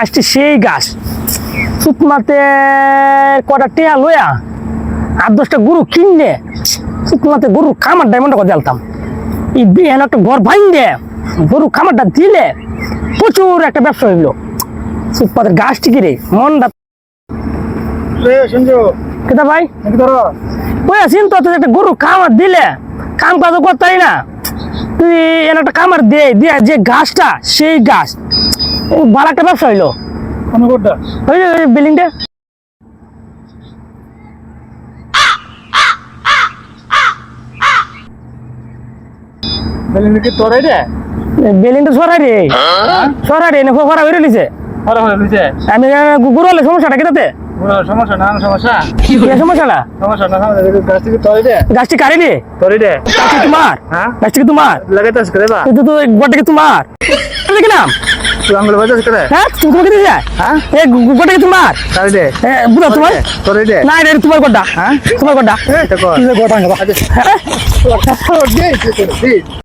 আসছে সেই গাছ সুতমাতে কটা টেয়া লইয়া 8-10টা গরু কিনলে সুতমাতে গরু খামার ডায়মন্ডটা করে দিতাম এই বিহান একটা ঘর ভাঙলে গরু খামারটা দিলে প্রচুর একটা ব্যবসা হইলো সুতমাতের গাছ ঠিকই রে মনটা কেটা ভাই ওই আছিস তো একটা গরু খামার দিলে কাম কাজ করতাই না তুই এর একটা খামার দিয়ে যে গাছটা সেই গাছ ভালো একটা ব্যবসা হইলো ওই বিল্ডিংটা বিল্ডিংটা সরাই রে সরাই রে ফরা হয়ে রয়েছে আমি গরু হলে সমস্যাটা কেটাতে সমস্যা না সমস্যা কি সমস্যা না সমস্যা না গাছ থেকে তরে দে গাছটি কারি রে তরে দে গাছটি তোমার হ্যাঁ গাছটি তোমার লাগাইতাস করে বা তো গোটাকে তোমার দেখলাম তুই আঙ্গুল বাজাস করে হ্যাঁ তুমি তোমাকে দিতে যায় হ্যাঁ এ গোটাকে তোমার তরে দে বুঝা তোমার তরে দে না এটা তোমার গোটা হ্যাঁ তোমার গোটা এটা কর গোটা দে